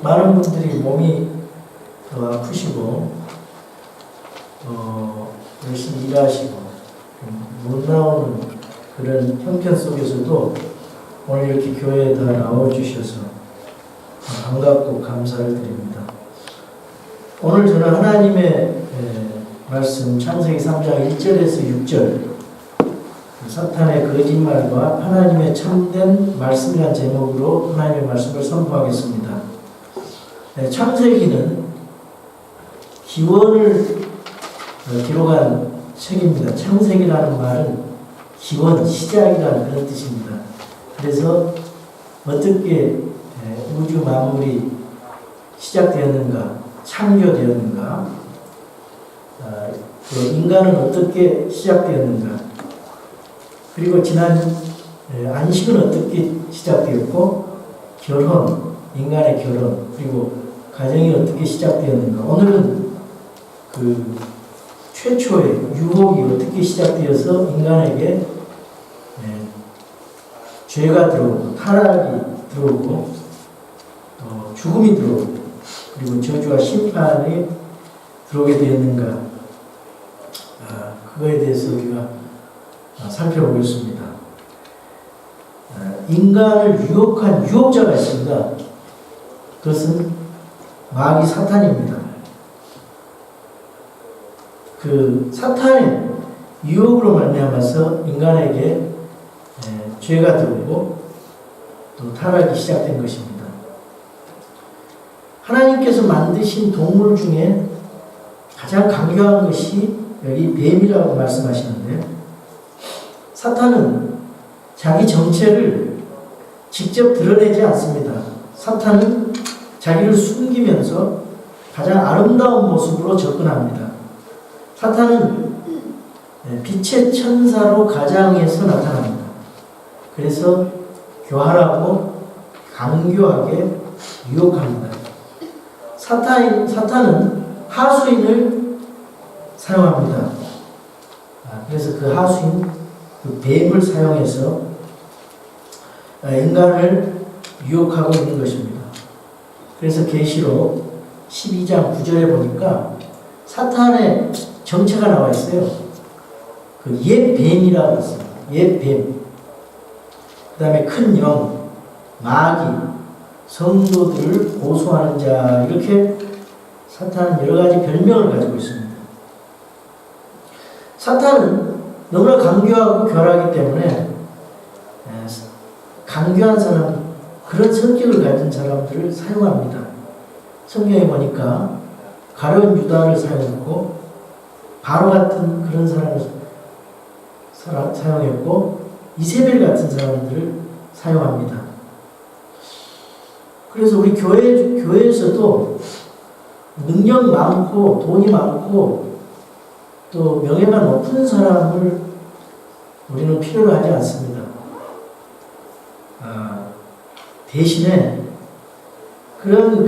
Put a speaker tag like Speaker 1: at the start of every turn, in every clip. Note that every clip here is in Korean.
Speaker 1: 많은 분들이 몸이 아프시고 열심히 일하시고 못 나오는 그런 형편 속에서도 오늘 이렇게 교회에 다 나와주셔서 반갑고 감사를 드립니다. 오늘 저는 하나님의 말씀 창세기 3장 1절에서 6절 사탄의 거짓말과 하나님의 참된 말씀이라는 제목으로 하나님의 말씀을 선포하겠습니다. 창세기는 기원을 기록한 책입니다. 창세기라는 말은 기원, 시작이라는 그런 뜻입니다. 그래서 어떻게 우주 만물이 시작되었는가, 창조되었는가, 인간은 어떻게 시작되었는가, 그리고 지난 안식은 어떻게 시작되었고, 결혼, 인간의 결혼, 그리고 가정이 어떻게 시작되었는가. 오늘은 그 최초의 유혹이 어떻게 시작되어서 인간에게 죄가 들어오고, 타락이 들어오고, 죽음이 들어오고, 그리고 저주와 심판이 들어오게 되었는가. 그거에 대해서 우리가 살펴보겠습니다. 인간을 유혹한 유혹자가 있습니다. 그것은 마귀 사탄입니다. 그 사탄의 유혹으로 말미암아서 인간에게 죄가 들어오고 또 타락이 시작된 것입니다. 하나님께서 만드신 동물 중에 가장 강력한 것이 여기 뱀이라고 말씀하시는데, 사탄은 자기 정체를 직접 드러내지 않습니다. 사탄은 자기를 숨기면서 가장 아름다운 모습으로 접근합니다. 사탄은 빛의 천사로 가장에서 나타납니다. 그래서 교활하고 강교하게 유혹합니다. 사탄은 하수인을 사용합니다. 그래서 그 하수인, 그 뱀을 사용해서 인간을 유혹하고 있는 것입니다. 그래서 계시록 12장 9절에 보니까 사탄의 정체가 나와 있어요. 그 옛 뱀이라고 했습니다. 옛 뱀. 그 다음에 큰 영, 마귀, 성도들을 고소하는 자, 이렇게 사탄은 여러 가지 별명을 가지고 있습니다. 사탄은 너무나 강교하고 교활하기 때문에 강교한 사람, 그런 성격을 가진 사람들을 사용합니다. 성경에 보니까 가룟 유다를 사용했고, 바로 같은 그런 사람을 사용했고, 이세벨 같은 사람들을 사용합니다. 그래서 우리 교회에서도 능력 많고 돈이 많고 또 명예가 높은 사람을 우리는 필요로 하지 않습니다. 대신에 그런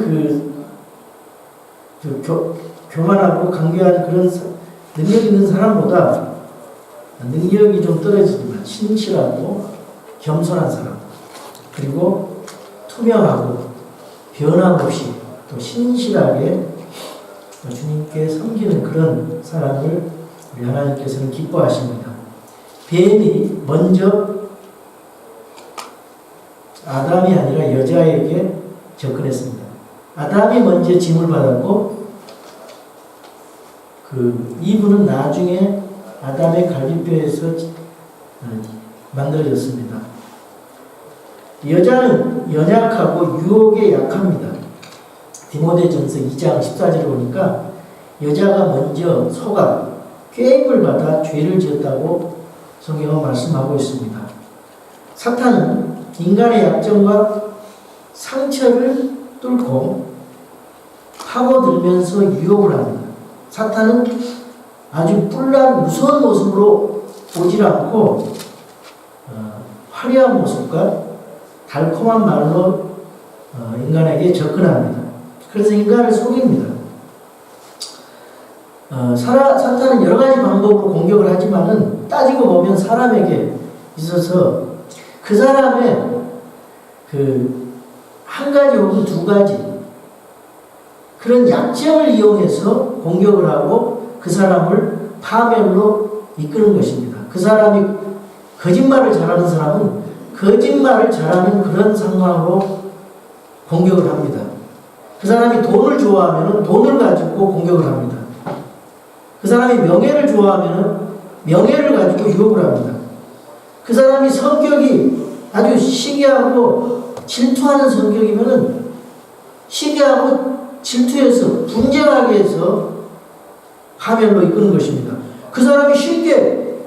Speaker 1: 교만하고 강교한 그런 능력 있는 사람보다 능력이 좀 떨어지지만 신실하고 겸손한 사람, 그리고 투명하고 변함없이 또 신실하게 주님께 섬기는 그런 사람을 우리 하나님께서는 기뻐하십니다. 뱀이 먼저 아담이 아니라 여자에게 접근했습니다. 아담이 먼저 짐을 받았고, 이브는 나중에 아담의 갈비뼈에서 만들어졌습니다. 여자는 연약하고 유혹에 약합니다. 디모데전서 2장 14절에 보니까 여자가 먼저 속아 꾀임을 받아 죄를 지었다고 성경은 말씀하고 있습니다. 사탄은 인간의 약점과 상처를 뚫고 파고들면서 유혹을 합니다. 사탄은 아주 뿔난 무서운 모습으로 오질 않고 화려한 모습과 달콤한 말로 인간에게 접근합니다. 그래서 인간을 속입니다. 사탄은 여러 가지 방법으로 공격을 하지만은 따지고 보면 사람에게 있어서 그 사람의 한 가지 혹은 두 가지 그런 약점을 이용해서 공격을 하고 그 사람을 파멸로 이끄는 것입니다. 그 사람이 거짓말을 잘하는 사람은 거짓말을 잘하는 그런 상황으로 공격을 합니다. 그 사람이 돈을 좋아하면 돈을 가지고 공격을 합니다. 그 사람이 명예를 좋아하면 명예를 가지고 유혹을 합니다. 그 사람이 성격이 아주 시기하고 질투하는 성격이면은 시기하고 질투해서 분쟁하게 해서 파멸로 이끄는 것입니다. 그 사람이 쉽게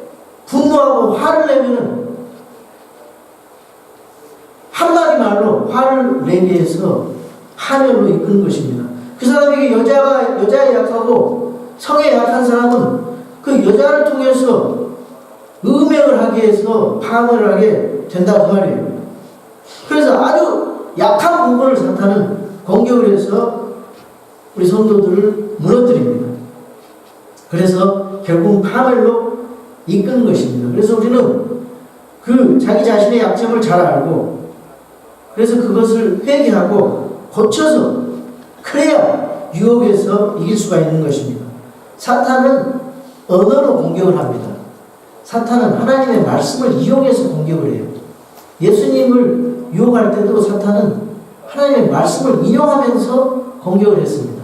Speaker 1: 분노하고 화를 내면은 한마디 말로 화를 내게 해서 파멸로 이끄는 것입니다. 그 사람에게 여자에 약하고 성에 약한 사람은 그 여자를 통해서 음행을 하게 해서 파멸을 하게 된다 그 말이에요. 그래서 아주 약한 부분을 사탄은 공격을 해서 우리 성도들을 무너뜨립니다. 그래서 결국 파멸로 이끄는 것입니다. 그래서 우리는 그 자기 자신의 약점을 잘 알고 그래서 그것을 회개하고 고쳐서 그래야 유혹에서 이길 수가 있는 것입니다. 사탄은 언어로 공격을 합니다. 사탄은 하나님의 말씀을 이용해서 공격을 해요. 예수님을 유혹할 때도 사탄은 하나님의 말씀을 인용하면서 공격을 했습니다.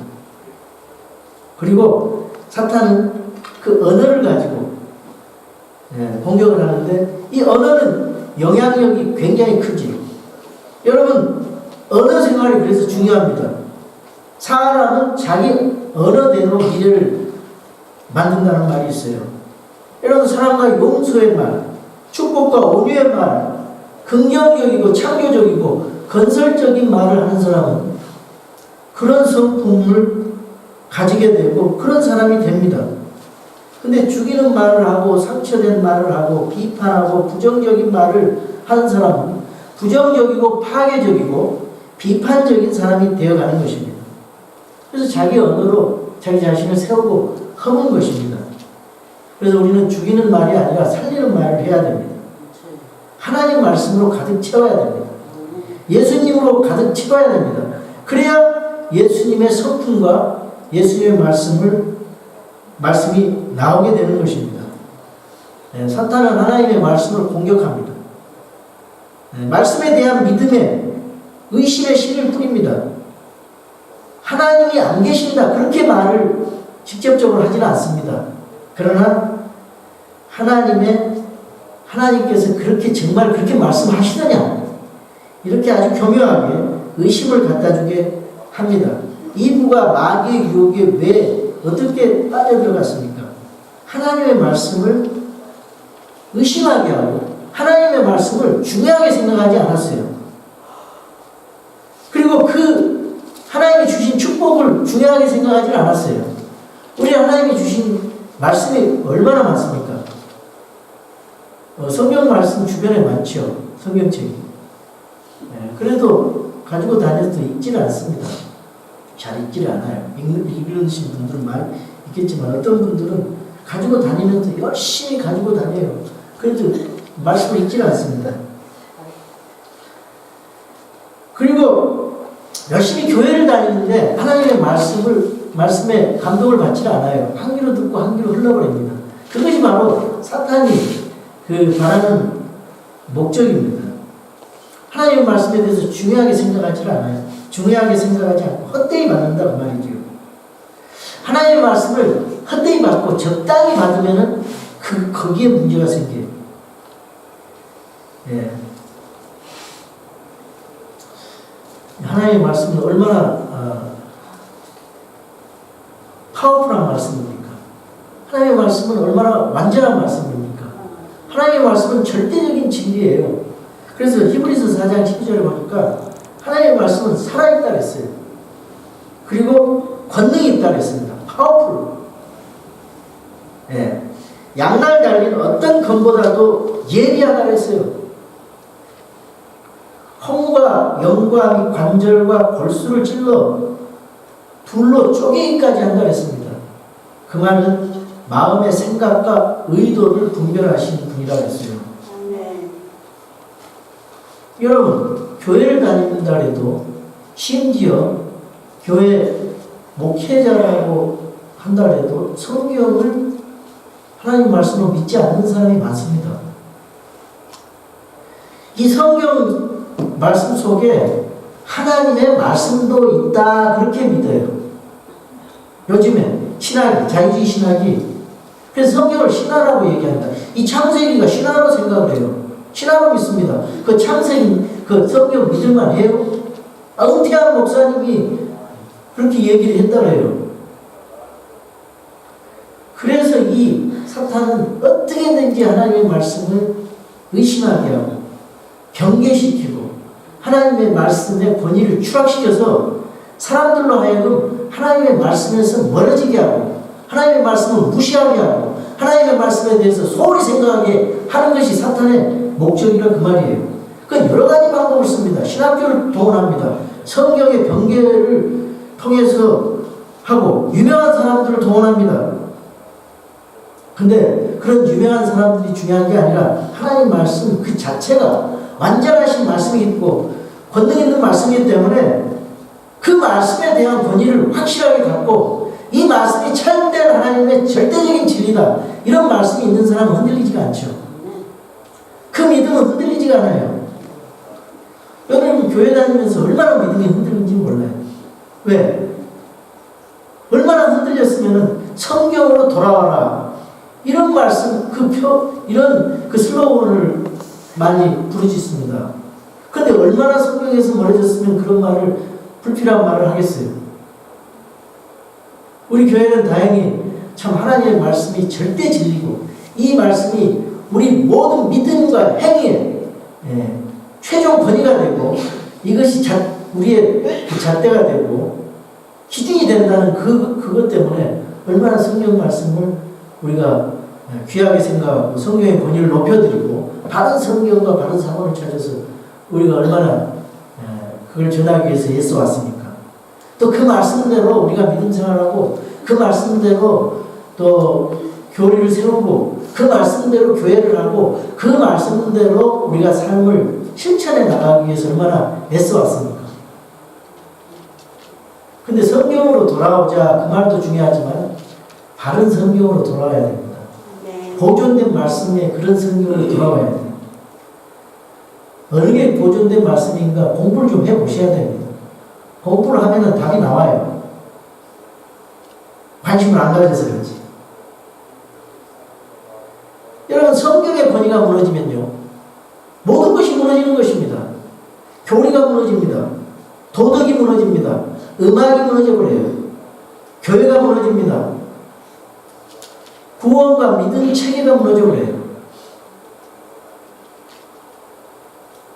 Speaker 1: 그리고 사탄은 그 언어를 가지고 공격을 하는데 이 언어는 영향력이 굉장히 크지. 여러분 언어 생활이 그래서 중요합니다. 사람은 자기 언어대로 미래를 만든다는 말이 있어요. 여러분 사람과 용서의 말, 축복과 온유의 말, 긍정적이고 창조적이고 건설적인 말을 하는 사람은 그런 성품을 가지게 되고 그런 사람이 됩니다. 근데 죽이는 말을 하고 상처된 말을 하고 비판하고 부정적인 말을 하는 사람은 부정적이고 파괴적이고 비판적인 사람이 되어가는 것입니다. 그래서 자기 언어로 자기 자신을 세우고 허문 것입니다. 그래서 우리는 죽이는 말이 아니라 살리는 말을 해야 됩니다. 하나님 말씀으로 가득 채워야 됩니다. 예수님으로 가득 채워야 됩니다. 그래야 예수님의 성품과 예수님의 말씀이 나오게 되는 것입니다. 사탄은 하나님의 말씀을 공격합니다. 말씀에 대한 믿음에 의심의 씨를 뿌립니다. 하나님이 안 계신다 그렇게 말을 직접적으로 하지는 않습니다. 그러나 하나님께서 그렇게 정말 그렇게 말씀하시느냐 이렇게 아주 교묘하게 의심을 갖다주게 합니다. 이브가 마귀의 유혹에 왜 어떻게 빠져들어갔습니까? 하나님의 말씀을 의심하게 하고 하나님의 말씀을 중요하게 생각하지 않았어요. 그리고 그 하나님이 주신 축복을 중요하게 생각하지 않았어요. 우리 하나님이 주신 말씀이 얼마나 많습니까? 성경 말씀 주변에 많죠. 성경책이. 그래도 가지고 다녀도 읽지는 않습니다. 잘 읽지를 않아요. 읽으신 분들은 많이 있겠지만 어떤 분들은 가지고 다니면서 열심히 가지고 다녀요. 그래도 말씀을 읽지를 않습니다. 그리고 열심히 교회를 다니는데 하나님의 말씀에 감동을 받지 않아요. 한 귀로 듣고 한 귀로 흘러버립니다. 그것이 바로 사탄이 바라는 목적입니다. 하나님의 말씀에 대해서 중요하게 생각하지 않아요. 중요하게 생각하지 않고 헛되이 받는다 그 말이죠. 하나님의 말씀을 헛되이 받고 적당히 받으면은 거기에 문제가 생겨요. 하나님의 말씀은 얼마나 파워풀한 말씀입니까? 하나님의 말씀은 얼마나 완전한 말씀입니까? 하나님의 말씀은 절대적인 진리예요. 그래서 히브리서 4장 12절에 보니까 하나님의 말씀은 살아있다 그랬어요. 그리고 권능이 있다 그랬습니다. 파워풀. 양날 달린 어떤 검보다도 예리하다 그랬어요. 콩과 영과 및 관절과 골수를 찔러 둘로 쪼개기까지 한다 그랬습니다. 그 말은 마음의 생각과 의도를 분별하시는 분이라고 했어요. 여러분 교회를 다닌다 해도 심지어 교회 목회자라고 한다 해도 성경을 하나님 말씀을 믿지 않는 사람이 많습니다. 이 성경 말씀 속에 하나님의 말씀도 있다 그렇게 믿어요. 요즘에 신학이, 자유주의 신학이 그래서 성경을 신화라고 얘기한다. 이 창세기가 신화로 생각을 해요. 신화로 믿습니다. 그 창세기, 그 성경 믿을만 해요? 은퇴한 목사님이 그렇게 얘기를 했더래요. 그래서 이 사탄은 어떻게든지 하나님의 말씀을 의심하게 하고 경계시키고 하나님의 말씀의 권위를 추락시켜서 사람들로 하여금 하나님의 말씀에서 멀어지게 하고 하나님의 말씀을 무시하게 하고 하나님의 말씀에 대해서 소홀히 생각하게 하는 것이 사탄의 목적이라 그 말이에요. 그 여러 가지 방법을 씁니다. 신학교를 동원합니다. 성경의 변개를 통해서 하고 유명한 사람들을 동원합니다. 근데 그런 유명한 사람들이 중요한 게 아니라 하나님 말씀 그 자체가 완전하신 말씀이 있고 권능 있는 말씀이기 때문에 그 말씀에 대한 권위를 확실하게 갖고 이 말씀이 참된 하나님의 절대적인 진리다. 이런 말씀이 있는 사람은 흔들리지가 않죠. 그 믿음은 흔들리지가 않아요. 여러분 교회 다니면서 얼마나 믿음이 흔들리는지 몰라요. 왜? 얼마나 흔들렸으면 성경으로 돌아와라. 이런 말씀, 이런 그 슬로건을 많이 부르짖습니다. 근데 얼마나 성경에서 멀어졌으면 그런 말을, 불필요한 말을 하겠어요. 우리 교회는 다행히 참 하나님의 말씀이 절대 진리고 이 말씀이 우리 모든 믿음과 행위에 최종 권위가 되고 이것이 우리의 그 잣대가 되고 기둥이 된다는 그것 때문에 얼마나 성경 말씀을 우리가 귀하게 생각하고 성경의 권위를 높여드리고 바른 성경과 바른 사고를 찾아서 우리가 얼마나 그걸 전하기 위해서 애써왔습니까? 또 그 말씀대로 우리가 믿음 생활하고 그 말씀대로 또 교리를 세우고 그 말씀대로 교회를 하고 그 말씀대로 우리가 삶을 실천해 나가기 위해서 얼마나 애써왔습니까? 근데 성경으로 돌아오자 그 말도 중요하지만 바른 성경으로 돌아와야 됩니다. 보존된 말씀에 그런 성경으로 돌아와야 돼요. 어느 게 보존된 말씀인가 공부를 좀 해보셔야 됩니다. 공부를 하면 답이 나와요. 관심을 안 가져서 그렇지. 여러분 성경의 권위가 무너지면요 모든 것이 무너지는 것입니다. 교리가 무너집니다. 도덕이 무너집니다. 음악이 무너져버려요. 교회가 무너집니다. 구원과 믿음 체계가 무너져버려요.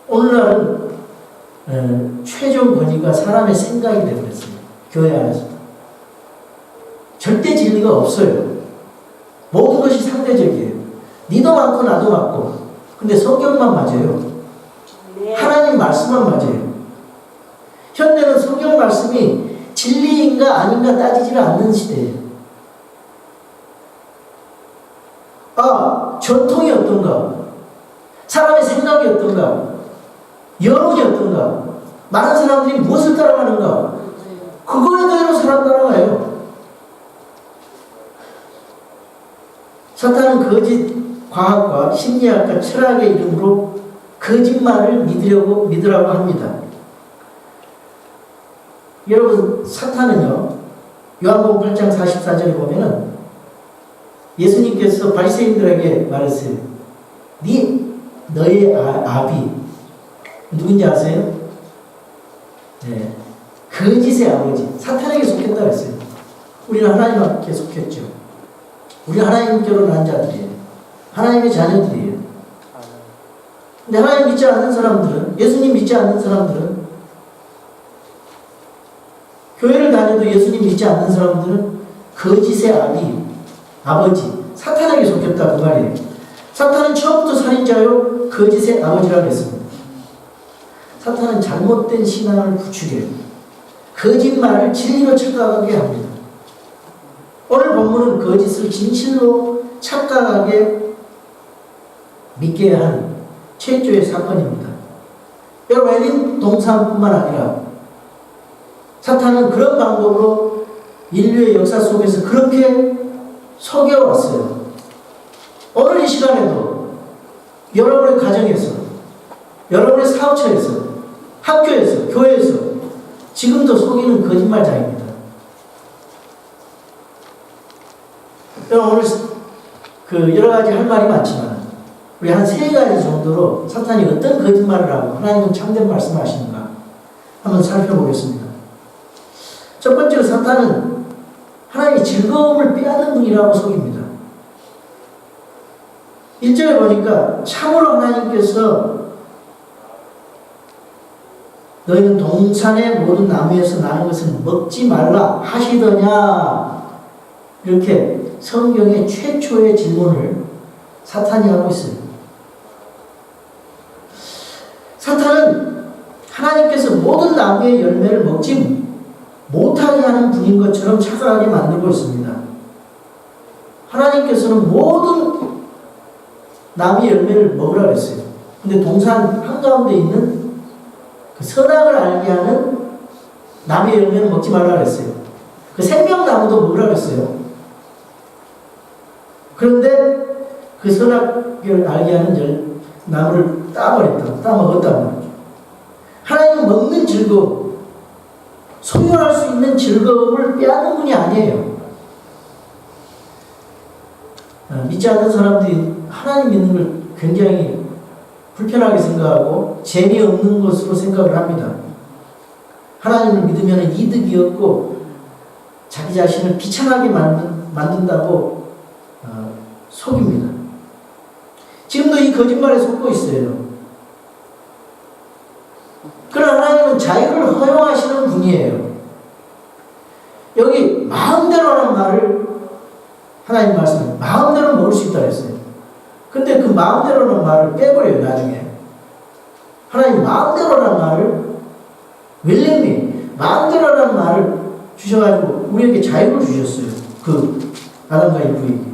Speaker 1: 오늘날은 최종 권위가 사람의 생각이 되어버렸습니다. 교회 안에서. 절대 진리가 없어요. 모든 것이 상대적이에요. 니도 맞고 나도 맞고. 근데 성경만 맞아요. 하나님 말씀만 맞아요. 현대는 성경 말씀이 진리인가 아닌가 따지지를 않는 시대예요. 전통이 어떤가? 사람의 생각이 어떤가? 여론이 어떤가? 많은 사람들이 무엇을 따라가는가? 그거에 대해서 사람 따라가요. 사탄은 거짓 과학과 심리학과 철학의 이름으로 거짓말을 믿으라고 합니다. 여러분 사탄은요 요한복음 8장 44절에 보면은 예수님께서 바리새인들에게 말했어요. 너의 아비 누군지 아세요? 네, 거짓의 아버지 사탄에게 속했다 그랬어요. 우리는 하나님께 속했죠. 우리 하나님께로 난 자들이에요. 하나님의 자녀들이에요. 근데 하나님 믿지 않는 사람들은, 예수님 믿지 않는 사람들은, 교회를 다녀도 예수님 믿지 않는 사람들은 거짓의 아버지, 사탄에게 속였다 그 말이에요. 사탄은 처음부터 살인자요 거짓의 아버지라고 했습니다. 사탄은 잘못된 신앙을 부추겨요. 거짓말을 진리로 착각하게 합니다. 오늘 본문은 거짓을 진실로 착각하게 믿게 한 최초의 사건입니다. 여러분 에덴 동산뿐만 아니라 사탄은 그런 방법으로 인류의 역사 속에서 그렇게 속여왔어요. 오늘 이 시간에도 여러분의 가정에서, 여러분의 사업처에서, 학교에서, 교회에서 지금도 속이는 거짓말장입니다. 오늘 여러 가지 할 말이 많지만 우리 한 3가지 정도로 사탄이 어떤 거짓말을 하고 하나님은 참된 말씀을 하시는가 한번 살펴보겠습니다. 첫 번째로 사탄은 하나님의 즐거움을 빼앗는 분이라고 속입니다. 1절에 보니까 참으로 하나님께서 너희는 동산의 모든 나무에서 나는 것을 먹지 말라 하시더냐, 이렇게 성경의 최초의 질문을 사탄이 하고 있어요. 사탄은 하나님께서 모든 나무의 열매를 먹지 못하게 하는 분인 것처럼 착각하게 만들고 있습니다. 하나님께서는 모든 나무의 열매를 먹으라 그랬어요. 근데 동산 한가운데 있는 그 선악을 알게 하는 나무의 열매는 먹지 말라 그랬어요. 그 생명나무도 먹으라 그랬어요. 그런데 그 선악을 알게 하는 나무를 따먹었단 말이죠. 하나님은 먹는 즐거움, 소유할 수 있는 즐거움을 빼앗는 분이 아니에요. 믿지 않는 사람들이 하나님 믿는 걸 굉장히 불편하게 생각하고 재미없는 것으로 생각을 합니다. 하나님을 믿으면 이득이 없고 자기 자신을 비참하게 만든다고 속입니다. 지금도 이 거짓말에 속고 있어요. 그러나 하나님은 자유를 허용하시는 분이에요. 여기 마음대로라는 말을 하나님 말씀은 마음대로 먹을 수 있다고 했어요. 근데 그 마음대로라는 말을 빼버려요, 나중에. 하나님 마음대로라는 말을 willingly, 마음대로라는 말을 주셔가지고 우리에게 자유를 주셨어요. 그 아담과 이브에게.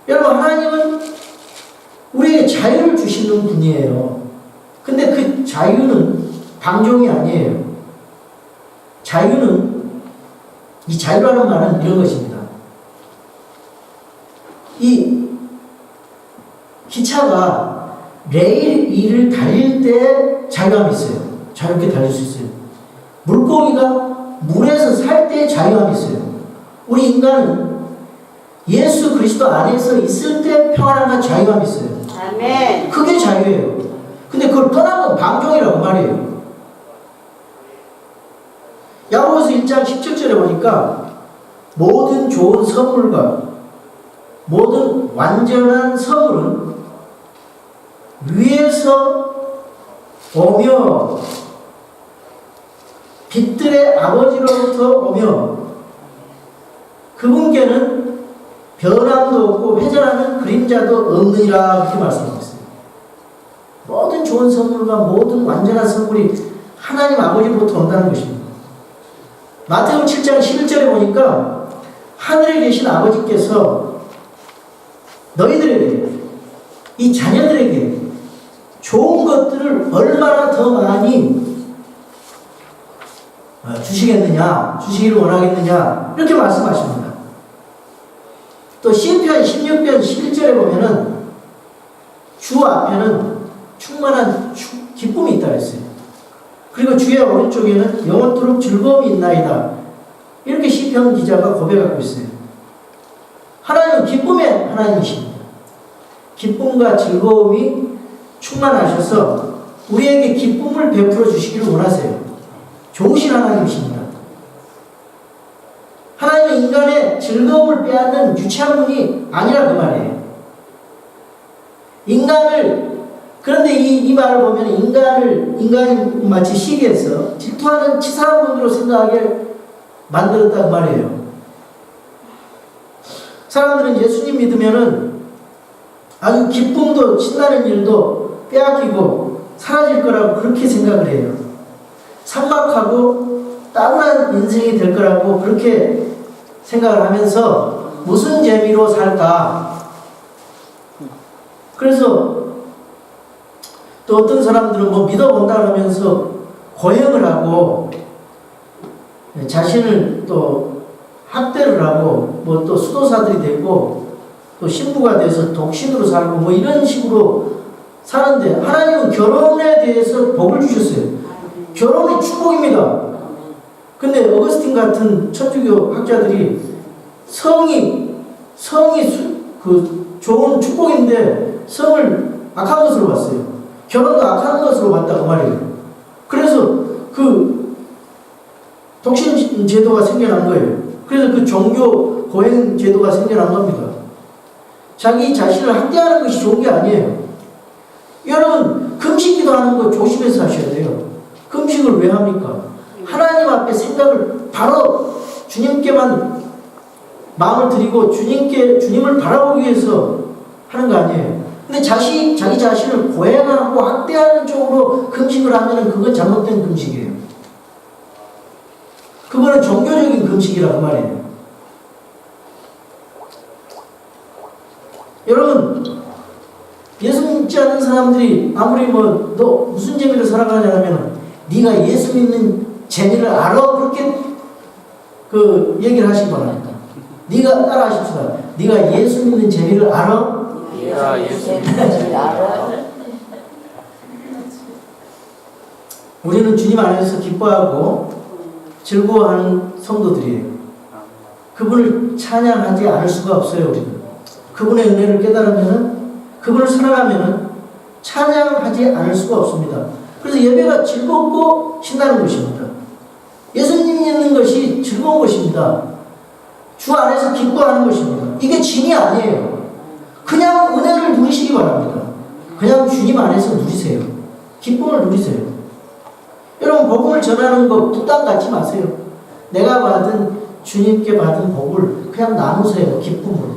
Speaker 1: 여러분, 하나님은 우리에게 자유를 주시는 분이에요. 근데 그 자유는 방종이 아니에요. 이 자유라는 말은 이런 것입니다. 이 기차가 레일 위를 달릴 때 자유함이 있어요. 자유롭게 달릴 수 있어요. 물고기가 물에서 살 때 자유함이 있어요. 우리 인간은 예수 그리스도 안에서 있을 때 평안함과 자유함이 있어요.
Speaker 2: 아멘.
Speaker 1: 그게 자유예요. 근데 그걸 떠난 건 방종이라고 말이에요. 야고보서 1장 17절에 보니까 모든 좋은 선물과 모든 완전한 선물은 위에서 오며 빛들의 아버지로부터 오며 그분께는 변함도 없고 회전하는 그림자도 없느니라, 그렇게 말씀하고 있어요. 모든 좋은 선물과 모든 완전한 선물이 하나님 아버지로부터 온다는 것입니다. 마태복음 7장 11절에 보니까 하늘에 계신 아버지께서 너희들에게, 이 자녀들에게 좋은 것들을 얼마나 더 많이 주시기를 원하겠느냐, 이렇게 말씀하십니다. 또 시편 16편 11절에 보면은 주 앞에는 충만한 기쁨이 있다 했어요. 그리고 주의 오른쪽에는 영원토록 즐거움이 있나이다, 이렇게 시편 기자가 고백하고 있어요. 하나님은 기쁨의 하나님이십니다. 기쁨과 즐거움이 충만하셔서 우리에게 기쁨을 베풀어 주시기를 원하세요. 좋으신 하나님이십니다. 하나님은 인간의 즐거움을 빼앗는 유치한 분이 아니라 그 말이에요. 그런데 이 말을 보면 인간이 마치 시기에서 질투하는 치사한 분으로 생각하게 만들었단 말이에요. 사람들은 예수님 믿으면은 아주 기쁨도 신나는 일도 빼앗기고 사라질 거라고 그렇게 생각을 해요. 삭막하고 따분한 인생이 될 거라고 그렇게 생각을 하면서 무슨 재미로 살까? 그래서 또 어떤 사람들은 믿어본다 그러면서 고행을 하고 자신을 또 학대를 하고 뭐 또 수도사들이 되고 또 신부가 돼서 독신으로 살고 뭐 이런 식으로 사는데 하나님은 결혼에 대해서 복을 주셨어요. 결혼이 축복입니다. 근데 어거스틴 같은 천주교 학자들이 성이 좋은 축복인데 성을 악한 것으로 봤어요. 결혼도 악한 것으로 봤다 그 말이에요. 그래서 그 독신 제도가 생겨난 거예요. 그래서 그 종교 고행 제도가 생겨난 겁니다. 자기 자신을 학대하는 것이 좋은 게 아니에요. 여러분 금식기도 하는 거 조심해서 하셔야 돼요. 금식을 왜 합니까? 하나님 앞에 생각을 바로 주님께만 마음을 드리고 주님을 바라보기 위해서 하는 거 아니에요. 근데 자기 자신을 고행하고 학대하는 쪽으로 금식을 하면 그건 잘못된 금식이에요. 그거는 종교적인 금식이라고 말이에요. 여러분 예수 믿지 않는 사람들이 아무리 뭐 너 무슨 재미로 살아가냐면 네가 예수 믿는 재미를 알아 그렇게 그 얘기를 하시기 바랍니다. 네가 따라 하십시다. 네가 예수 믿는 재미를 알아?
Speaker 2: 예수 믿는 재미를 알아?
Speaker 1: 우리는 주님 안에서 기뻐하고 즐거워하는 성도들이에요. 그분을 찬양하지 않을 수가 없어요. 우리는 그분의 은혜를 깨달으면은 그분을 사랑하면은 찬양하지 않을 수가 없습니다. 그래서 예배가 즐겁고 신나는 것입니다. 예수님 믿는 것이 즐거운 것입니다. 주 안에서 기뻐하는 것입니다. 이게 진이 아니에요. 그냥 은혜를 누리시기 바랍니다. 그냥 주님 안에서 누리세요. 기쁨을 누리세요. 여러분 복음을 전하는 거 부담 갖지 마세요. 내가 받은 주님께 받은 복을 그냥 나누세요. 기쁨으로.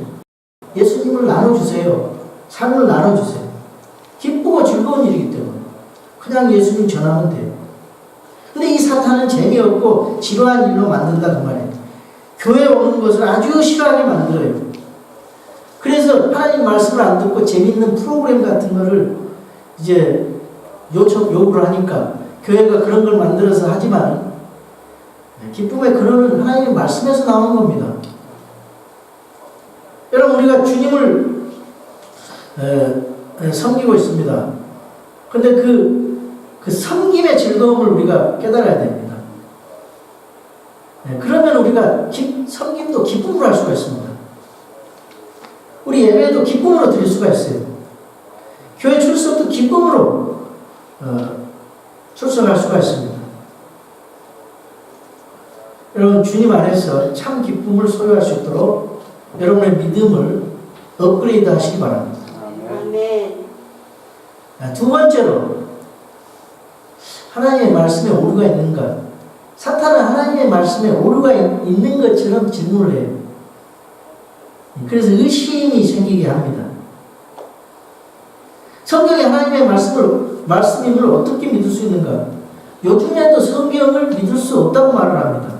Speaker 1: 예수님을 나눠주세요. 삶을 나눠주세요. 기쁘고 즐거운 일이기 때문에 그냥 예수님 전하면 돼요. 근데 이 사탄은 재미없고 지루한 일로 만든다 그 말이에요. 교회 오는 것을 아주 싫어하게 만들어요. 그래서 하나님 말씀을 안 듣고 재밌는 프로그램 같은 거를 이제 요구를 하니까 교회가 그런 걸 만들어서 하지만 기쁨의 근원은 하나님의 말씀에서 나오는 겁니다. 여러분 우리가 주님을 섬기고 있습니다. 근데 그 섬김의 즐거움을 우리가 깨달아야 됩니다. 그러면 우리가 섬김도 기쁨으로 할 수가 있습니다. 우리 예배도 기쁨으로 드릴 수가 있어요. 교회 출석도 기쁨으로 출석할 수가 있습니다. 여러분 주님 안에서 참 기쁨을 소유할 수 있도록 여러분의 믿음을 업그레이드 하시기 바랍니다.
Speaker 2: 아멘.
Speaker 1: 두 번째로 하나님의 말씀에 오류가 있는가? 사탄은 하나님의 말씀에 오류가 있는 것처럼 질문을 해요. 그래서 의심이 생기게 합니다. 성경에 하나님의 말씀임을 어떻게 믿을 수 있는가? 요즘에도 성경을 믿을 수 없다고 말을 합니다.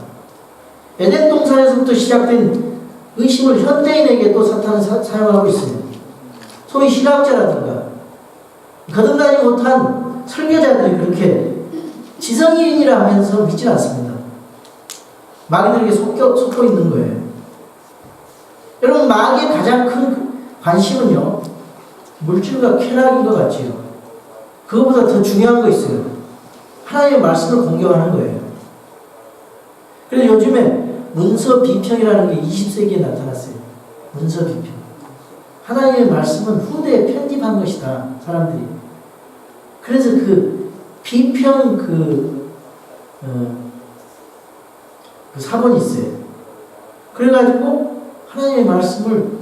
Speaker 1: 에덴 동산에서부터 시작된 의심을 현대인에게도 사탄은 사용하고 있습니다. 소위 신학자라든가 거듭나지 못한 설교자들이 그렇게 지성인이라 하면서 믿지 않습니다. 마귀들에게 속고 있는 거예요. 여러분 마귀의 가장 큰 관심은요 물질과 쾌락인 것 같지요. 그것보다 더 중요한 거 있어요. 하나님의 말씀을 공격하는 거예요. 그래서 요즘에 문서 비평이라는 게 20세기에 나타났어요. 문서 비평. 하나님의 말씀은 후대에 편집한 것이다. 사람들이. 그래서 그 비평 그 사본이 있어요. 그래가지고 하나님의 말씀을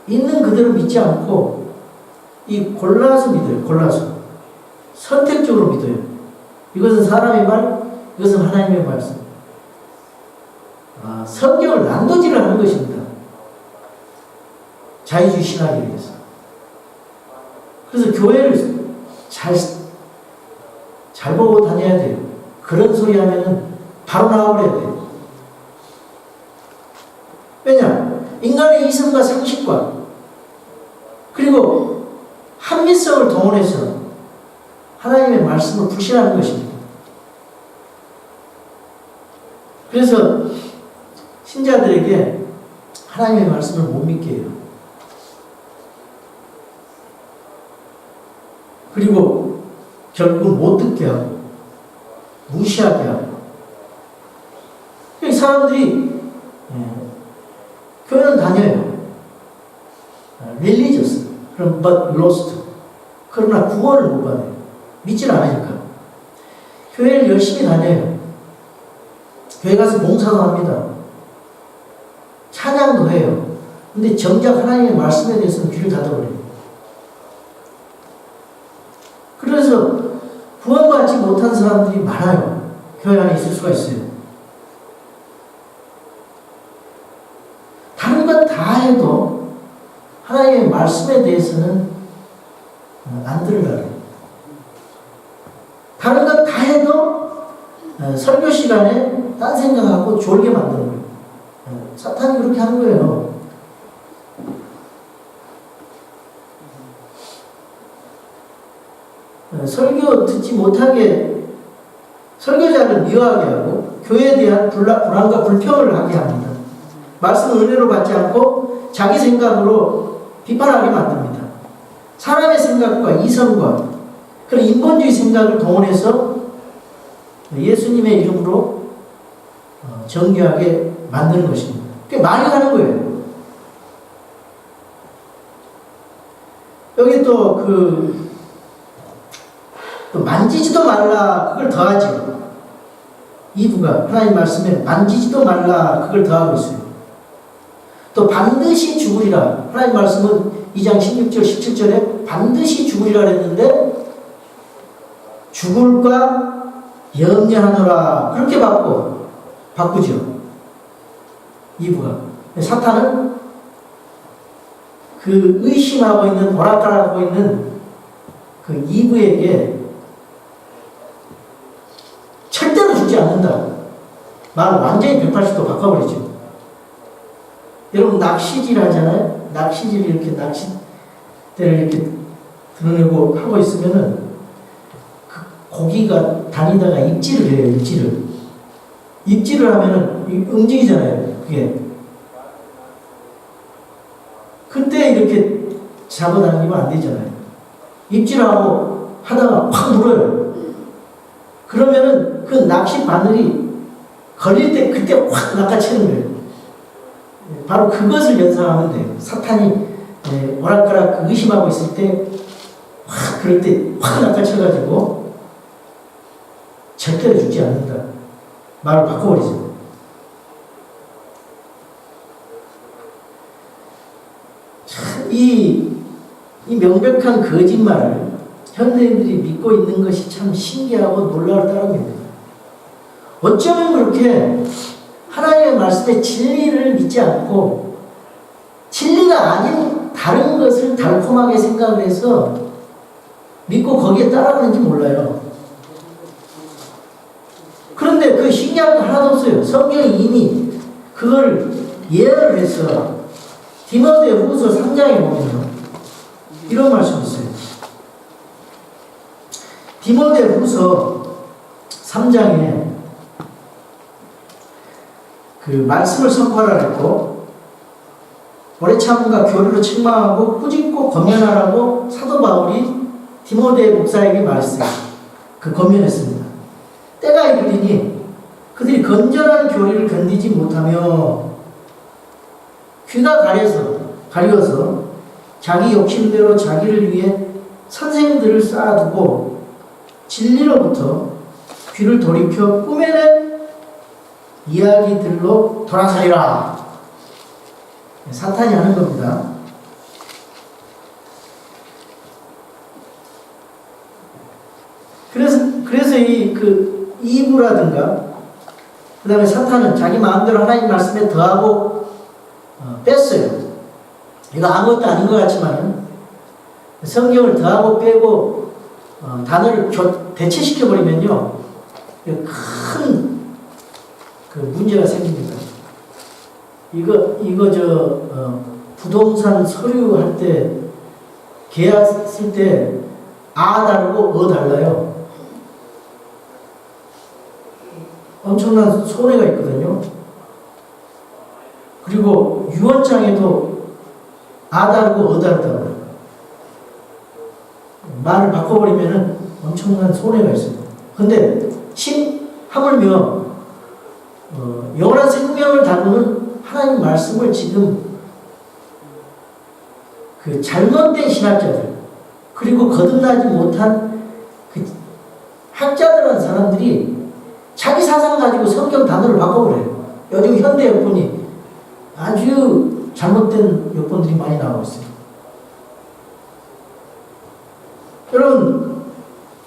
Speaker 1: 있는 그대로 믿지 않고 골라서 믿어요. 골라서. 선택적으로 믿어요. 이것은 사람의 말, 이것은 하나님의 말씀. 성경을 난도질을 하는 것입니다. 자유주의 신학에 의해서. 그래서 교회를 잘 보고 다녀야 돼요. 그런 소리 하면은 바로 나와버려야 돼요. 왜냐? 인간의 이성과 상식과 그리고 합리성을 동원해서 하나님의 말씀을 불신하는 것입니다. 그래서 신자들에게 하나님의 말씀을 못 믿게 해요. 그리고 결국 못 듣게 하고 무시하게 하고. 이 사람들이 교회는 다녀요. 릴리저스. 그럼 but lost. 그러나 구원을 못 받아요. 믿질 않으니까. 교회를 열심히 다녀요. 교회 가서 봉사도 합니다. 찬양도 해요. 근데 정작 하나님의 말씀에 대해서는 귀를 닫아버려요. 그래서 구원받지 못한 사람들이 많아요. 교회 안에 있을 수가 있어요. 다른 것 다 해도 하나님의 말씀에 대해서는 안 들으려고. 다른 것 다 해도 설교 시간에 딴 생각하고 졸게 만드는 거예요. 사탄이 그렇게 하는 거예요. 설교 듣지 못하게 설교자를 미워하게 하고 교회에 대한 불안과 불평을 하게 합니다. 말씀을 은혜로 받지 않고 자기 생각으로 비판하게 만듭니다. 사람의 생각과 이성과 그런 인본주의 생각을 동원해서 예수님의 이름으로 정교하게 만드는 것입니다. 그게 많이 가는 거예요. 여기 또 만지지도 말라 그걸 더하죠. 이부가 하나님 말씀에 만지지도 말라 그걸 더하고 있어요. 또 반드시 죽으리라. 하나님 말씀은 2장 16절 17절에 반드시 죽으리라 그랬는데 죽을까 염려하노라 그렇게 바꾸죠. 이부가. 사탄은 그 의심하고 있는 오락가락하고 있는 그 이부에게 절대로 죽지 않는다. 말을 완전히 180도 바꿔버리죠. 여러분 낚시질 하잖아요. 낚시질 이렇게 낚싯대를 이렇게 드러내고 하고 있으면은 그 고기가 다니다가 입질을 해요. 입질을 하면은 움직이잖아요. 그게. 그때 이렇게 잡아당기면 안 되잖아요. 입질하고 하다가 확 물어요. 그러면은 그 낚시 바늘이 걸릴 때 그때 확 낚아채는 거예요. 바로 그것을 연상하면 돼요. 사탄이 오락가락 의심하고 있을 때 확 그럴 때 확 낚아채가지고 절대로 죽지 않는다. 말을 바꿔버리죠. 참 이 명백한 거짓말을 현대인들이 믿고 있는 것이 참 신기하고 놀라울 따름입니다. 어쩌면 그렇게 하나님의 말씀에 진리를 믿지 않고 진리가 아닌 다른 것을 달콤하게 생각을 해서 믿고 거기에 따라가는지 몰라요. 그런데 그 신기한 거 하나도 없어요. 성경이 이미 그걸 예언을 해서 디모데후서 3장에 보면 이런 말씀이 있어요. 디모데후서 3장에 그 말씀을 선포하라 했고 오래 참음과 교류로 책망하고 꾸짖고 권면하라고 사도 바울이 디모데 목사에게 말했어요. 그 권면했습니다. 때가 이르리니 그들이 건전한 교리를 견디지 못하며 귀가 가려서 자기 욕심대로 자기를 위해 선생들을 쌓아두고 진리로부터 귀를 돌이켜 꾸며낸 이야기들로 돌아서리라. 사탄이 하는 겁니다. 그래서 이부라든가 그 다음에 사탄은 자기 마음대로 하나님 말씀에 더하고 뺐어요. 이거 아무것도 아닌 것 같지만 성경을 더하고 빼고 단어를 대체시켜버리면요 큰 그 문제가 생깁니다. 부동산 서류할 때 계약 쓸 때 다르고 달라요. 엄청난 손해가 있거든요. 그리고 유언장에도 아다르고 어다르다고 말을 바꿔버리면은 엄청난 손해가 있습니다. 근데 하물며 영원한 생명을 다루는 하나님 말씀을 지금 그 잘못된 신학자들 그리고 거듭나지 못한 그 학자들한 사람들이 자기 사상 가지고 성경 단어를 바꿔버려요. 요즘 현대 여권이 아주 잘못된 여권들이 많이 나오고 있어요. 여러분,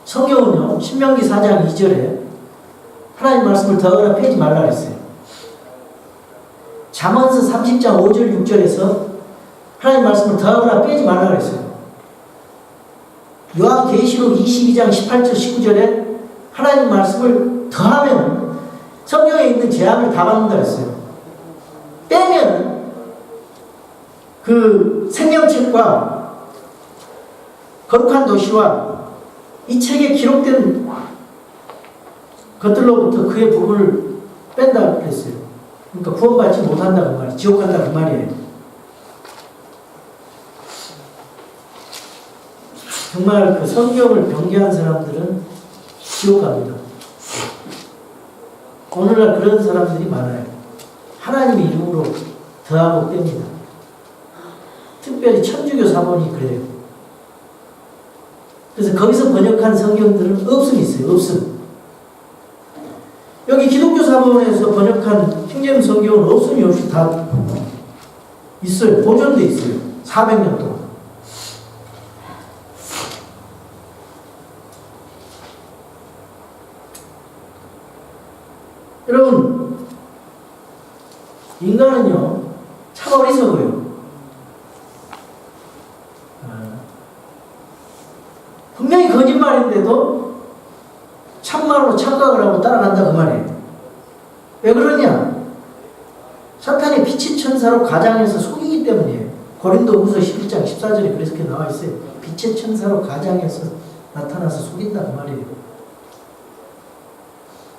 Speaker 1: 성경은요, 신명기 4장 2절에 하나님 말씀을 더하거나 빼지 말라 그랬어요. 잠언서 30장 5절 6절에서 하나님 말씀을 더하거나 빼지 말라 그랬어요. 요한계시록 22장 18절 19절에 하나님 말씀을 더하면 성경에 있는 재앙을 다 받는다 그랬어요. 빼면 그 생명책과 거룩한 도시와 이 책에 기록된 것들로부터 그의 부분을 뺀다 그랬어요. 그러니까 구원받지 못한다 그 말이에요. 지옥 간다 그 말이에요. 정말 그 성경을 변개한 사람들은 지옥 갑니다. 오늘날 그런 사람들이 많아요. 하나님의 이름으로 더하고 뺍니다. 특별히 천주교 사본이 그래요. 그래서 거기서 번역한 성경들은 없음이 있어요. 없음. 여기 기독교 사본에서 번역한 킹제임스 성경은 없음이 없이 다 있어요. 보존돼 있어요. 400년 동안. 여러분, 인간은요, 참 어리석어요. 분명히 거짓말인데도 참말로 착각을 하고 따라간다 그 말이에요. 왜 그러냐? 사탄이 빛의 천사로 가장해서 속이기 때문이에요. 고린도후서 11장 14절에 그렇게 나와 있어요. 빛의 천사로 가장해서 나타나서 속인다 그 말이에요.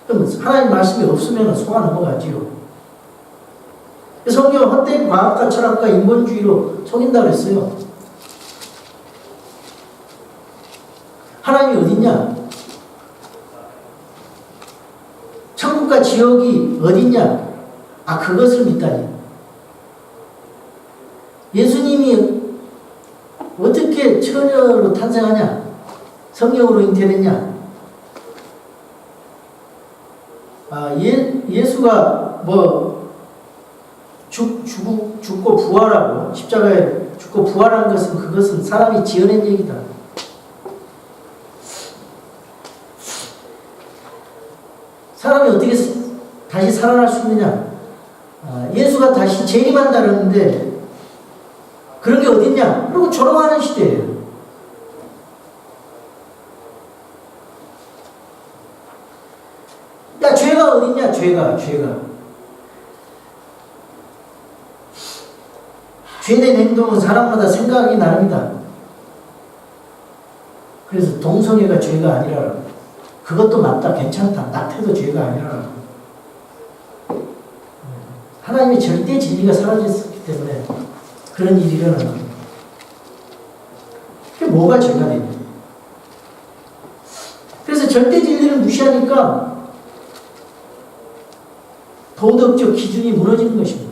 Speaker 1: 그럼 하나님 말씀이 없으면 속아 넘어가지요. 성경은 헛된 과학과 철학과 인본주의로 속인다 그랬어요. 하나님이 어딨냐? 천국과 지옥이 어딨냐? 아, 그것을 믿다니. 예수님이 어떻게 처녀로 탄생하냐? 성령으로 잉태됐냐? 아, 예수가 뭐 죽고 부활하고 십자가에 죽고 부활한 것은 그것은 사람이 지어낸 얘기다. 사람이 어떻게 다시 살아날 수 있느냐? 아, 예수가 다시 재림한다 그러는데 그런 게 어딨냐? 그리고 조롱하는 시대예요. 야, 죄가 어딨냐? 죄가. 죄된 행동은 사람마다 생각이 나릅니다. 그래서 동성애가 죄가 아니라 그것도 맞다, 괜찮다, 낙태도 죄가 아니라 하나님의 절대 진리가 사라졌기 때문에 그런 일이 일어나는 거예요. 그게 뭐가 죄가 되냐? 그래서 절대 진리를 무시하니까 도덕적 기준이 무너지는 것입니다.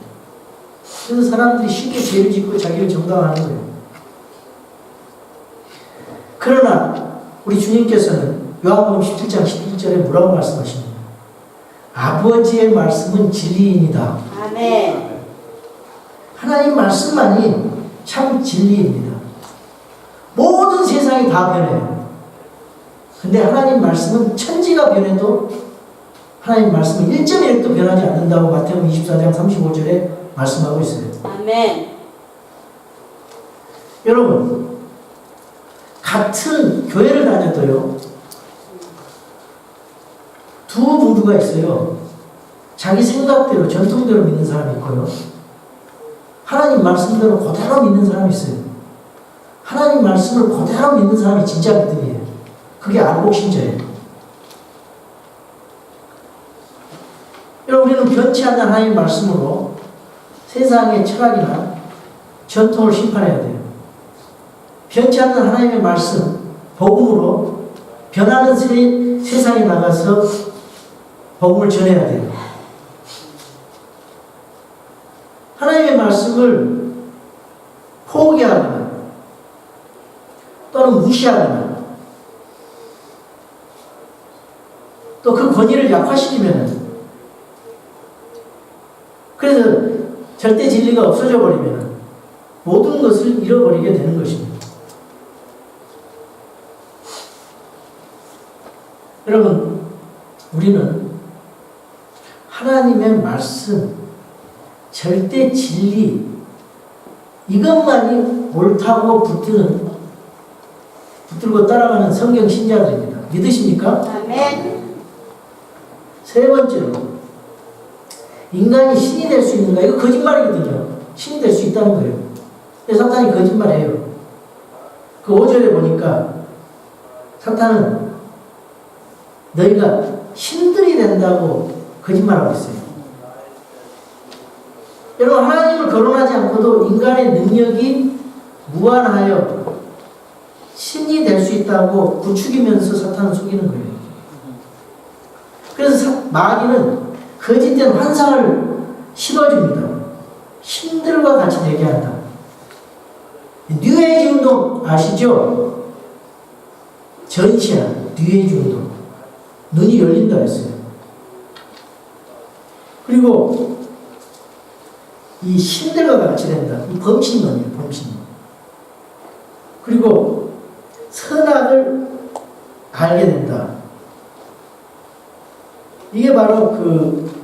Speaker 1: 그래서 사람들이 쉽게 죄를 짓고 자기를 정당화하는 거예요. 그러나 우리 주님께서는 요한복음 17장 11절에 뭐라고 말씀하십니까? 아버지의 말씀은 진리입니다.
Speaker 2: 아멘.
Speaker 1: 하나님 말씀만이 참 진리입니다. 모든 세상이 다 변해요. 근데 하나님 말씀은 천지가 변해도 하나님 말씀은 1.1도 변하지 않는다고 마태복음 24장 35절에 말씀하고 있어요.
Speaker 2: 아멘.
Speaker 1: 여러분, 같은 교회를 다녀도요, 두 부류가 있어요. 자기 생각대로 전통대로 믿는 사람이 있고요, 하나님 말씀대로 그대로 믿는 사람이 있어요. 하나님 말씀을 그대로 믿는 사람이 진짜 믿음이에요. 그게 알곡신자예요. 여러분, 우리는 변치 않는 하나님의 말씀으로 세상의 철학이나 전통을 심판해야 돼요. 변치 않는 하나님의 말씀, 복음으로 변하는 세상에 나가서 복음을 전해야 돼요. 하나님의 말씀을 포기하거나 또는 무시하거나 또 그 권위를 약화시키면, 그래서 절대 진리가 없어져 버리면 모든 것을 잃어버리게 되는 것입니다. 여러분, 우리는 하나님의 말씀, 절대 진리, 이것만이 옳다고 붙들고 따라가는 성경 신자들입니다. 믿으십니까?
Speaker 2: 아멘.
Speaker 1: 세 번째로, 인간이 신이 될 수 있는가? 이거 거짓말이거든요. 신이 될 수 있다는 거예요. 근데 사탄이 거짓말해요. 그 5절에 보니까 사탄은 너희가 신들이 된다고 거짓말하고 있어요. 여러분, 하나님을 거론하지 않고도 인간의 능력이 무한하여 신이 될 수 있다고 부추기면서 사탄을 속이는 거예요. 그래서 마귀는 거짓된 환상을 심어줍니다. 신들과 같이 되게 한다. 뉴에이지 운동 아시죠? 전시한 뉴에이지 운동. 눈이 열린다 했어요. 그리고 이 신들과 같이 된다. 이 범신론이에요. 범신론. 그리고 선악을 알게 된다. 이게 바로 그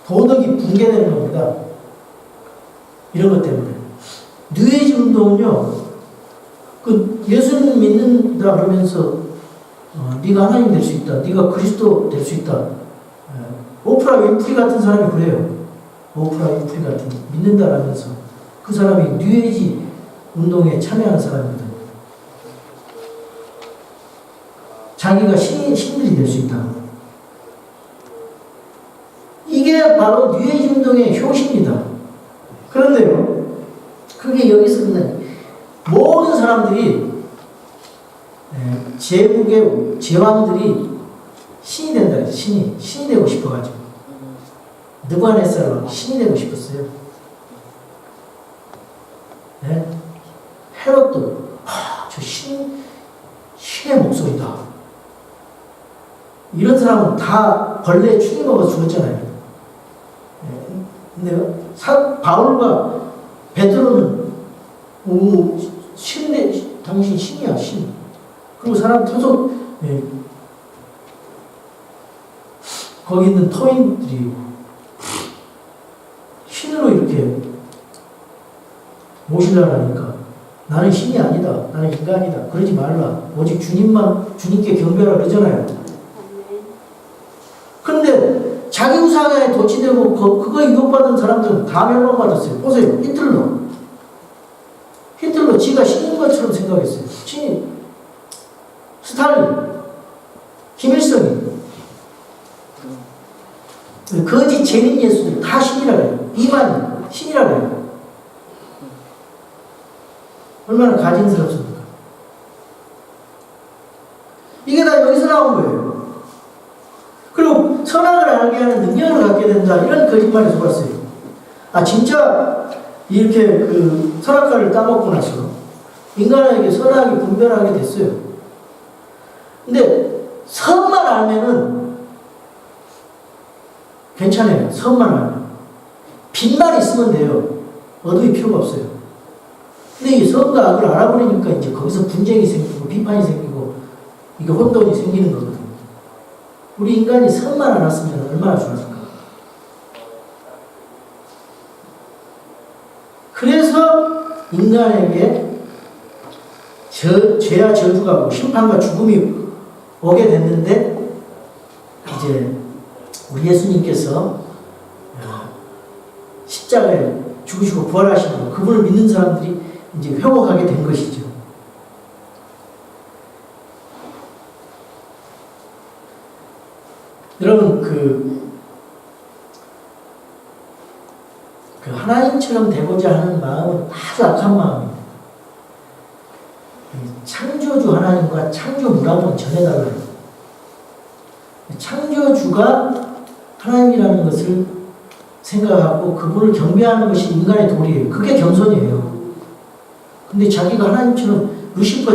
Speaker 1: 도덕이 붕괴되는 겁니다. 이런 것 때문에. 뉴에이지 운동은요, 그 예수님 믿는다 그러면서 네가 하나님 될 수 있다. 네가 그리스도 될 수 있다. 오프라 윈프리 같은 사람이 그래요. 오프라 윈프리 같은, 믿는다라면서 그 사람이 뉴에이지 운동에 참여하는 사람이거든요. 자기가 신들이 될 수 있다. 이게 바로 뉴에이지 운동의 효시입니다. 그런데요, 그게 여기서 끝나요. 모든 사람들이, 제국의 제왕들이 신이 된다 해서 신이 되고 싶어가지고. 느부갓네살은 신이 되고 싶었어요. 네? 헤롯도, 저 신의 목소리다. 이런 사람은 다 벌레에 충이 먹어 죽었잖아요. 근데 바울과 베드로는 신내, 당신 신이야, 신. 그리고 사람 토속, 거기 있는 터인들이 신으로 이렇게 모시려니까 나는 신이 아니다. 나는 인간이다. 그러지 말라. 오직 주님께 경배하라 그러잖아요. 그런데 자기 우상에 도취되고 그거에 유혹받은 사람들은 다 멸망받았어요. 보세요. 히틀러 지가 신인 것처럼 생각했어요. 스탈린, 김일성이, 거짓 재림 예수들 다 신이라고 해요. 이만 신이라고 해요. 얼마나 가증스럽습니까? 이게 다 여기서 나온 거예요. 그리고 선악을 알게 하는 능력을 갖게 된다. 이런 거짓말을 속았어요. 진짜 이렇게 그 선악과를 따먹고 나서 인간에게 선악이 분별하게 됐어요. 근데 선만 알면은 괜찮아요. 선만 알면. 빛만 있으면 돼요. 어둠이 필요가 없어요. 근데 이 선과 악을 알아버리니까 이제 거기서 분쟁이 생기고 비판이 생기고 이게 혼돈이 생기는 거거든요. 우리 인간이 선만 알았으면 얼마나 좋았을까. 그래서 인간에게 죄와 저주가 심판과 죽음이 오게 됐는데, 이제 우리 예수님께서 십자가에 죽으시고 부활하시고 그분을 믿는 사람들이 이제 회복하게 된 것이죠. 여러분, 하나님처럼 되고자 하는 마음은 아주 악한 마음입니다. 창조주 하나님과 창조 문화도 전해달라요. 창조주가 하나님이라는 것을 생각하고 그분을 경배하는 것이 인간의 도리예요. 그게 겸손이에요. 근데 자기가 하나님처럼 루시퍼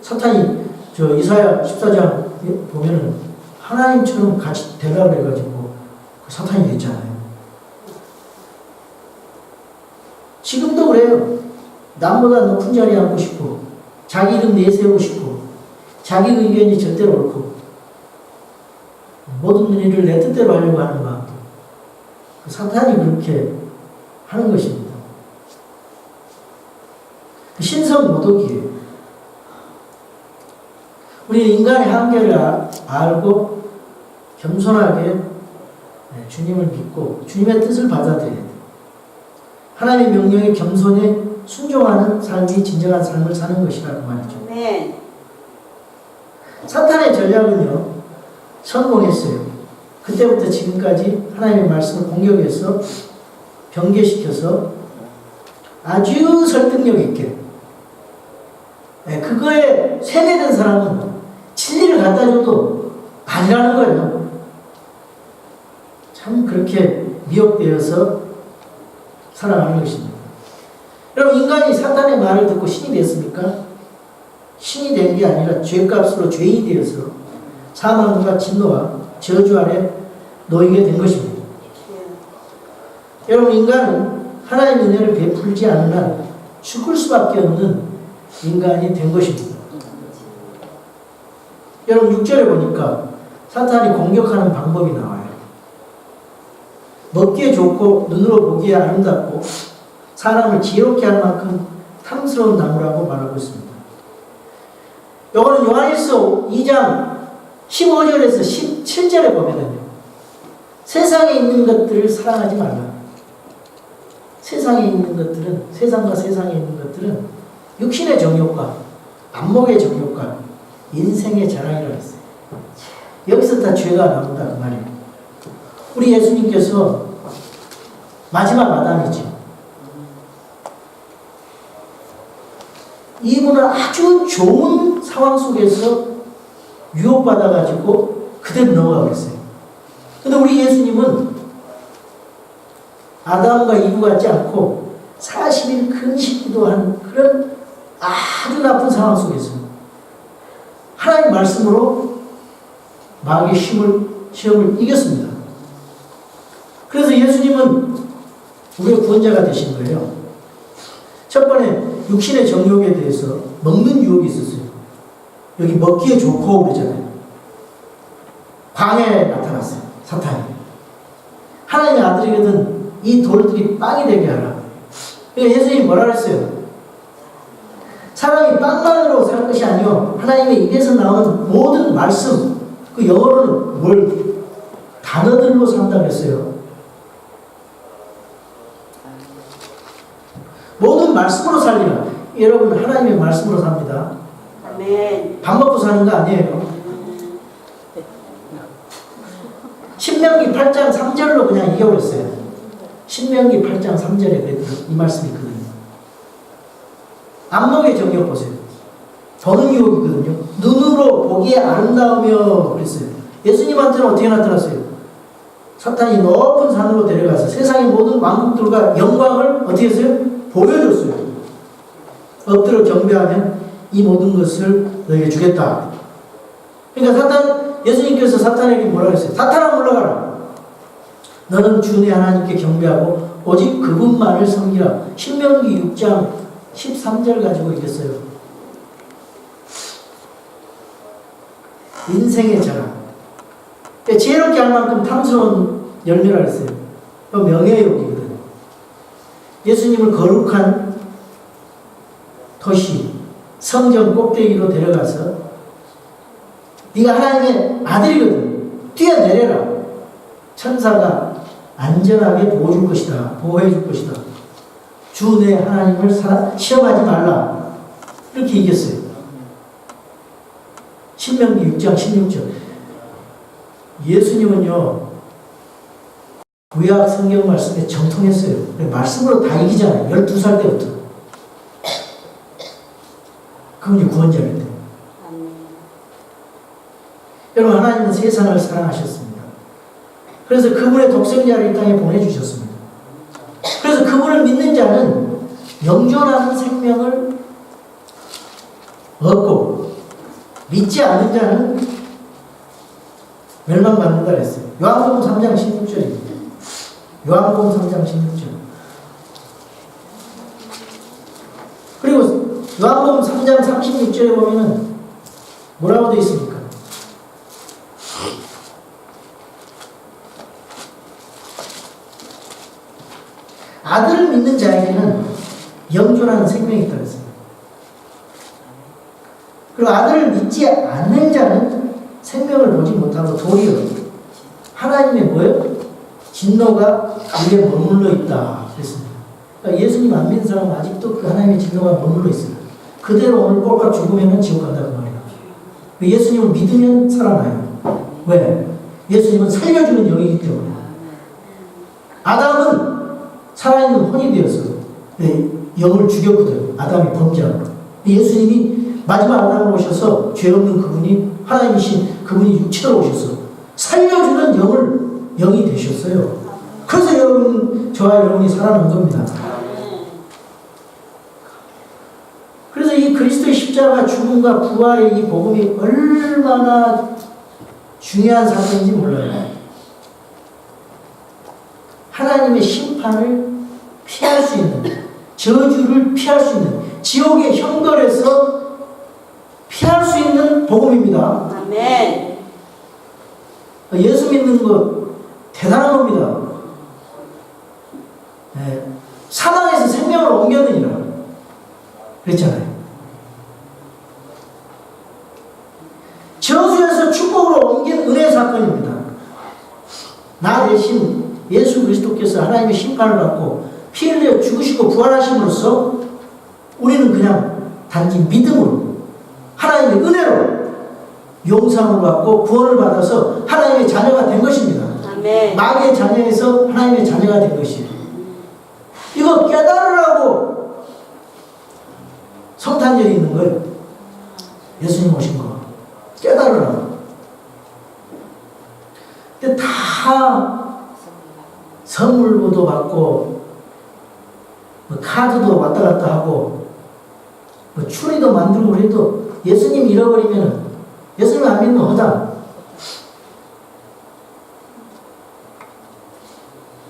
Speaker 1: 사탄이 저 이사야 14장 보면은 하나님처럼 같이 되려고 해가지고 사탄이 됐잖아요. 지금도 그래요. 남보다 높은 자리에 앉고 싶고 자기 이름 내세우고 싶고 자기 의견이 절대로 옳고 모든 일을 내 뜻대로 하려고 하는 마음. 그 사탄이 그렇게 하는 것입니다. 신성 모독이에요. 우리 인간의 한계를 알고 겸손하게 주님을 믿고 주님의 뜻을 받아들여야 돼요. 하나님의 명령에 겸손에 순종하는 삶이 진정한 삶을 사는 것이라고 말이죠.
Speaker 2: 아멘.
Speaker 1: 사탄의 전략은요, 성공했어요. 그때부터 지금까지 하나님의 말씀을 공격해서 변개시켜서 아주 설득력 있게 그거에 세뇌된 사람은 진리를 갖다 줘도 아니라는 거예요. 참 그렇게 미혹되어서 살아가는 것입니다. 여러분, 인간이 사탄의 말을 듣고 신이 됐습니까? 신이 된 게 아니라 죄값으로 죄인이 되어서 사망과 진노와 저주 아래 놓이게 된 것입니다. 여러분, 인간은 하나님의 은혜를 베풀지 않는 한 죽을 수밖에 없는 인간이 된 것입니다. 여러분, 6절에 보니까 사탄이 공격하는 방법이 나와요. 먹기에 좋고 눈으로 보기에 아름답고 사람을 지혜롭게 할 만큼 탐스러운 나무라고 말하고 있습니다. 이거는 요한일서 2장 15절에서 17절에 보면은요, 세상에 있는 것들을 사랑하지 말라. 세상에 있는 것들은, 세상과 세상에 있는 것들은 육신의 정욕과 안목의 정욕과 인생의 자랑이라고 했어요. 여기서 다 죄가 나온다 그 말이에요. 우리 예수님께서 마지막 아담이죠. 이분은 아주 좋은 상황 속에서 유혹받아가지고 그대로 넘어가 버렸어요. 근데 우리 예수님은 아담과 이브 같지 않고 40일 금식 기도한 그런 아주 나쁜 상황 속에서 하나님 말씀으로 마귀의 시험을 이겼습니다. 그래서 예수님은 우리의 구원자가 되신 거예요. 첫 번에 육신의 정욕에 대해서 먹는 유혹이 있었어요. 여기 먹기에 좋고 그러잖아요. 광야에 나타났어요. 사탄이. 하나님의 아들이거든 이 돌들이 빵이 되게 하라. 그러니까 예수님이 뭐라 그랬어요? 사람이 빵만으로 살 것이 아니요 하나님의 입에서 나오는 모든 말씀, 그 영어로는 뭘 단어들로 산다고 했어요. 모든 말씀으로 살리라. 여러분, 하나님의 말씀으로 삽니다.
Speaker 2: 아멘.
Speaker 1: 밥 먹고 사는 거 아니에요. 신명기 8장 3절로 그냥 이겨버렸어요. 신명기 8장 3절에 이 말씀이 있거든요. 안목의 정욕 보세요. 보는 유혹이거든요. 눈으로 보기에 아름다우며 그랬어요. 예수님한테는 어떻게 나타났어요? 사탄이 높은 산으로 데려가서 세상의 모든 왕국들과 영광을 어떻게 했어요? 보여줬어요. 엎드려 경배하면 이 모든 것을 너에게 주겠다. 그러니까 예수님께서 사탄에게 뭐라 그랬어요? 사탄아 물러가라. 너는 주 내 하나님께 경배하고 오직 그분만을 섬기라. 신명기 6장 13절 가지고 이겼어요. 인생의 자랑. 지혜롭게 할 만큼 탐스러운 열매라 했어요. 명예욕이거든요. 예수님을 거룩한 도시 성전 꼭대기로 데려가서 네가 하나님의 아들이거든. 뛰어내려라. 천사가 안전하게 보호해 줄 것이다. 주 내 하나님을 시험하지 말라. 이렇게 이겼어요. 신명기 6장 16절. 예수님은요, 구약 성경 말씀에 정통했어요. 말씀으로 다 이기잖아요. 12살 때부터. 그분이 구원자인데. 여러분, 하나님은 세상을 사랑하셨습니다. 그래서 그분의 독생자를 이 땅에 보내주셨습니다. 그래서 그분을 믿는 자는 영존하는 생명을 얻고, 믿지 않는 자는 멸망받는다 그랬어요. 요한복음 3장 16절입니다. 요한복음 3장 16절. 그리고 요한복음 3장 36절에 보면은 뭐라고 되어 있습니까? 아들을 믿는 자에게는 영존하는 생명이 있다고 했습니다. 그리고 아들을 믿지 않는 자는 생명을 보지 못하고 도리어 하나님의 뭐예요? 진노가 그에 머물러 있다 그랬습니다. 그러니까 예수님 안 믿는 사람은 아직도 그 하나님의 진노가 머물러 있어요. 그대로 오늘 꼴깍 죽으면 지옥 간다고 말이에요. 예수님을 믿으면 살아나요. 왜? 예수님은 살려주는 영이기 때문에. 아담은 살아있는 혼이 되어서 영을 죽였거든요. 아담이 범죄한 거. 예수님이 마지막 아담으로 오셔서 죄 없는 그분이 하나님이신 그분이 육체로 오셔서 살려주는 영이 되셨어요. 그래서 여러분, 저와 여러분이 살아난 겁니다. 그래서 이 그리스도의 십자가 죽음과 부활의 이 복음이 얼마나 중요한 사건인지 몰라요. 하나님의 심판을 피할 수 있는, 저주를 피할 수 있는, 지옥의 형벌에서 피할 수 있는 복음입니다.
Speaker 2: 아멘.
Speaker 1: 예수 믿는 것 대단한 겁니다. 네. 사망에서 생명을 옮겨느니라 그랬잖아요. 저주에서 축복으로 옮긴 은혜 사건입니다. 나 대신 예수 그리스도께서 하나님의 심판을 받고 피 흘려 죽으시고 부활하심으로써 우리는 그냥 단지 믿음으로 하나님의 은혜로 용상을 받고 구원을 받아서 하나님의 자녀가 된 것입니다.
Speaker 2: 아멘.
Speaker 1: 마귀의 자녀에서 하나님의 자녀가 된 것이에요. 이거 깨달으라고 성탄절이 있는 거예요. 예수님 오신 거 깨달으라고. 근데 다 선물도 받고 카드도 왔다 갔다 하고 추리도 만들고 그래도 예수님 잃어버리면 예수님 안 믿는 허당.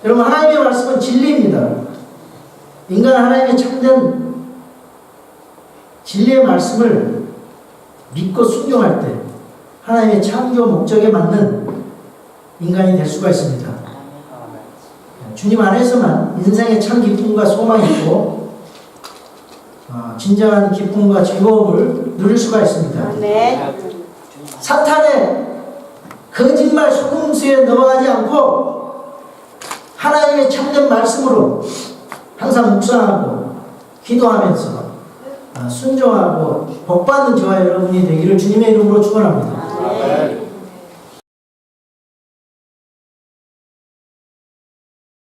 Speaker 1: 여러분, 하나님의 말씀은 진리입니다. 인간은 하나님의 참된 진리의 말씀을 믿고 순종할 때 하나님의 창조 목적에 맞는 인간이 될 수가 있습니다. 주님 안에서만 인생의 참 기쁨과 소망이 있고 진정한 기쁨과 즐거움을 누릴 수가 있습니다.
Speaker 2: 아멘.
Speaker 1: 사탄의 거짓말 속임수에 넘어가지 않고 하나님의 참된 말씀으로 항상 묵상하고 기도하면서 순종하고 복받는 저와 여러분이 되기를 주님의 이름으로 축원합니다.